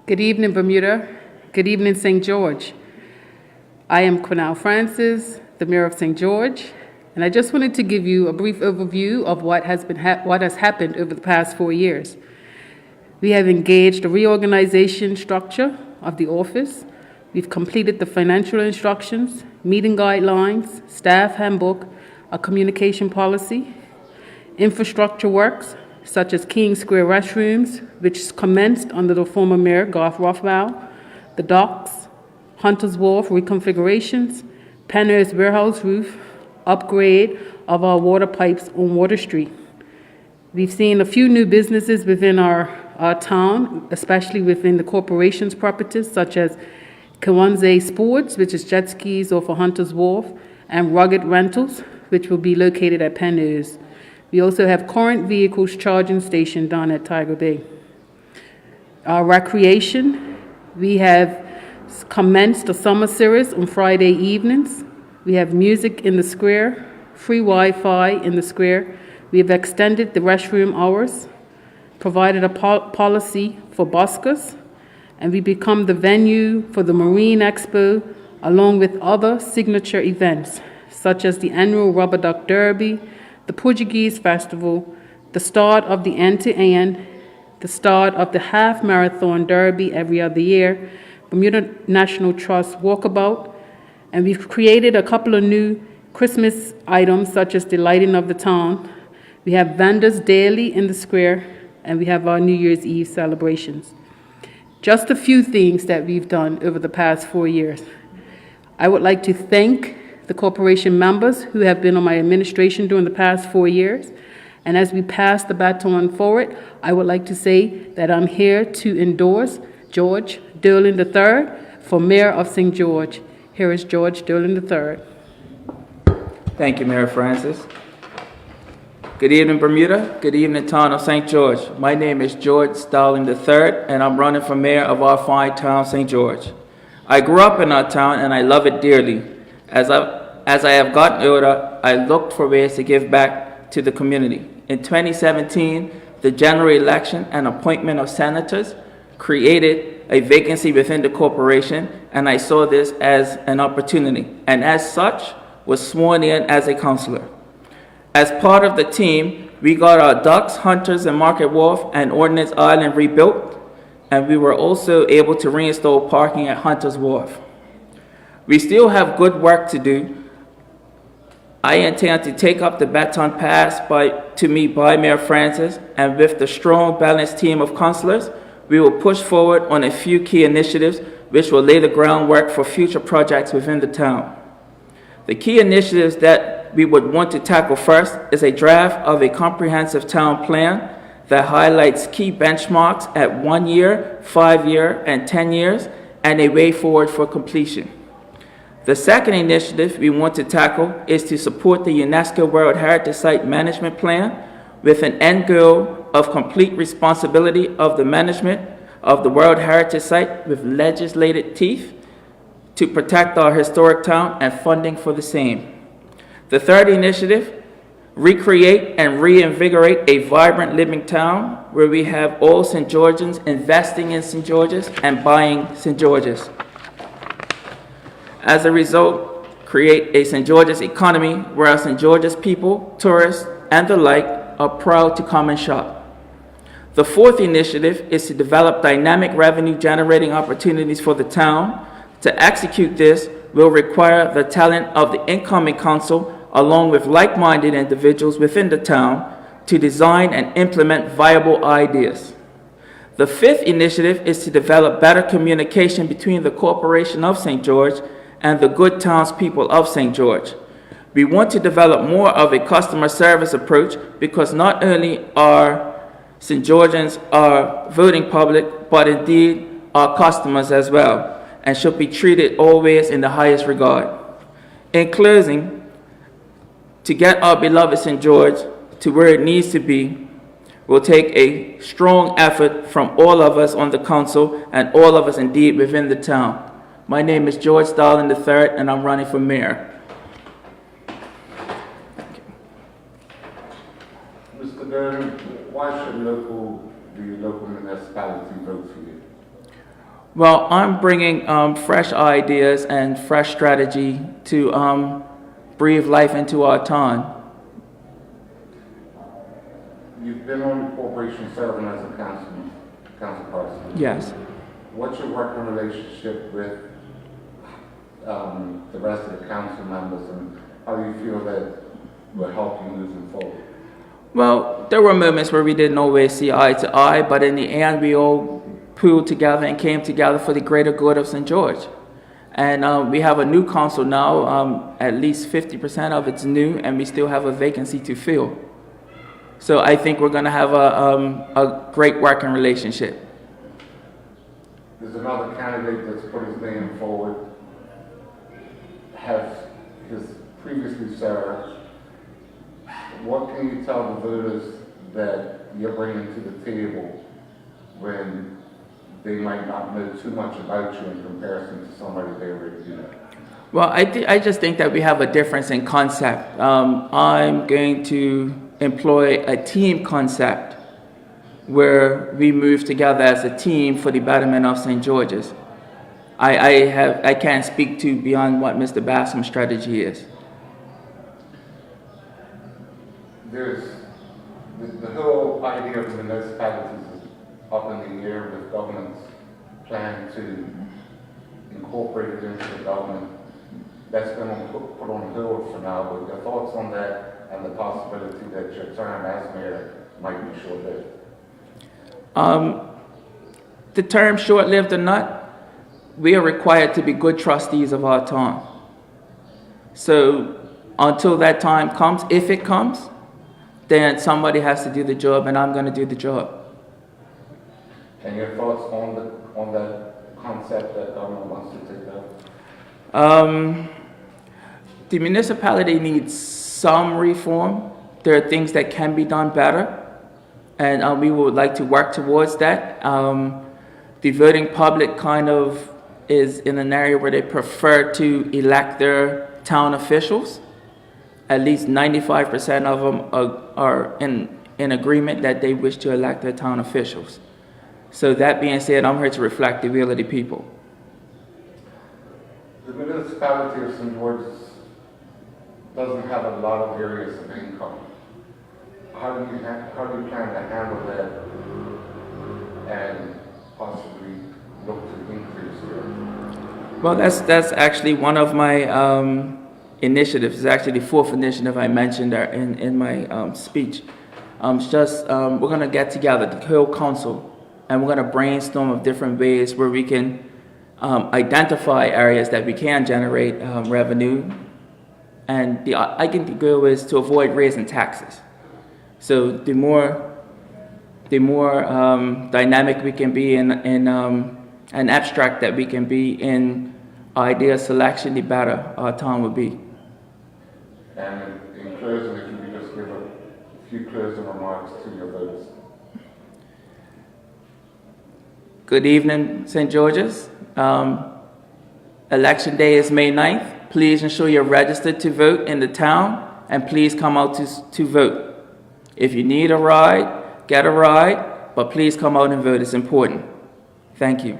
Good evening, Bermuda. Good evening, St. George. I am Quinell Francis, the Mayor of St. George, and I just wanted to give you a brief overview of what has happened over the past 4 years. We have engaged a reorganization structure of the office. We've completed the financial instructions, meeting guidelines, staff handbook, a communication policy, infrastructure works, such as King Square restrooms, which commenced under the former Mayor, Garth Rothwell, the docks, Hunter's Wharf reconfigurations, Penner's warehouse roof, upgrade of our water pipes on Water Street. We've seen a few new businesses within our town, especially within the corporation's properties, such as Kiwanze Sports, which is jet skis off of Hunter's Wharf, and Rugged Rentals, which will be located at Penner's. We also have current vehicles charging station down at Tiger Bay. Our recreation, we have commenced a summer series on Friday evenings. We have music in the square, free Wi-Fi in the square. We have extended the restroom hours, provided a policy for buskers, and we become the venue for the Marine Expo, along with other signature events, such as the annual Rubber Duck Derby, the Portuguese Festival, the start of the end-to-end, the start of the half marathon derby every other year, Bermuda National Trust walkabout, and we've created a couple of new Christmas items such as the lighting of the town. We have vendors daily in the square, and we have our New Year's Eve celebrations. Just a few things that we've done over the past 4 years. I would like to thank the corporation members who have been on my administration during the past 4 years. And as we pass the baton forward, I would like to say that I'm here to endorse George Dowling III for Mayor of St. George. Here is George Dowling III. Thank you, Mayor Francis. Good evening, Bermuda. Good evening, town of St. George. My name is George Dowling III, and I'm running for mayor of our fine town, St. George. I grew up in our town, and I love it dearly. As I have gotten older, I looked for ways to give back to the community. In 2017, the general election and appointment of senators created a vacancy within the corporation, and I saw this as an opportunity, and as such, was sworn in as a councillor. As part of the team, we got our docks, Hunters, and Market Wharf and Ordnance Island rebuilt, and we were also able to reinstall parking at Hunter's Wharf. We still have good work to do. I intend to take up the baton passed to me by Mayor Francis, and with the strong, balanced team of councillors, we will push forward on a few key initiatives which will lay the groundwork for future projects within the town. The key initiatives that we would want to tackle first is a draft of a comprehensive town plan that highlights key benchmarks at 1 year, 5 year, and 10 years, and a way forward for completion. The second initiative we want to tackle is to support the UNESCO World Heritage Site Management Plan with an end goal of complete responsibility of the management of the World Heritage Site with legislated teeth to protect our historic town and funding for the same. The third initiative, recreate and reinvigorate a vibrant living town where we have all St. Georgians investing in St. George's and buying St. George's. As a result, create a St. George's economy where our St. George's people, tourists, and the like are proud to come and shop. The fourth initiative is to develop dynamic revenue generating opportunities for the town. To execute this will require the talent of the incoming council along with like-minded individuals within the town to design and implement viable ideas. The fifth initiative is to develop better communication between the Corporation of St. George and the good townspeople of St. George. We want to develop more of a customer service approach because not only are St. Georgians our voting public, but indeed our customers as well, and should be treated always in the highest regard. In closing, to get our beloved St. George to where it needs to be will take a strong effort from all of us on the council and all of us indeed within the town. My name is George Dowling III, and I'm running for mayor. Mr. Dowling, why should the local municipality vote for you? Well, I'm bringing fresh ideas and fresh strategy to breathe life into our town. You've been on the corporation serving as a council person. Yes. What's your working relationship with the rest of the council members, and how do you feel that will help you moving forward? Well, there were moments where we didn't always see eye to eye, but in the end, we all pooled together and came together for the greater good of St. George. And we have a new council now, at least 50% of it's new, and we still have a vacancy to fill. So I think we're going to have a great working relationship. There's another candidate that's put his name forward, has previously served. What can you tell the voters that you're bringing to the table when they might not know too much about you in comparison to somebody they already do? Well, I just think that we have a difference in concept. I'm going to employ a team concept where we move together as a team for the betterment of St. George's. I can't speak to beyond what Mr. Bassam's strategy is. There's the whole idea of the municipalities is up in the air with governments planning to incorporate it into the government. That's been put on hold for now, but your thoughts on that and the possibility that your term as mayor might be short-lived? The term short-lived or not, we are required to be good trustees of our town. So until that time comes, if it comes, then somebody has to do the job, and I'm going to do the job. And your thoughts on that concept that government wants to take up? The municipality needs some reform. There are things that can be done better, and we would like to work towards that. The voting public kind of is in an area where they prefer to elect their town officials. At least 95% of them are in agreement that they wish to elect their town officials. So that being said, I'm here to reflect the will of the people. The municipality of St. George's doesn't have a lot of areas of income. How do you plan to handle that and possibly look to increase it? Well, that's actually one of my initiatives. It's actually the fourth initiative I mentioned there in my speech. It's just we're going to get together, the whole council, and we're going to brainstorm of different ways where we can identify areas that we can generate revenue. And I think the goal is to avoid raising taxes. So the more dynamic we can be and abstract that we can be in idea selection, the better our town would be. And in closing, if you could just give a few closing remarks to your voters. Good evening, St. George's. Election day is May 9th. Please ensure you're registered to vote in the town, and please come out to vote. If you need a ride, get a ride, but please come out and vote. It's important. Thank you.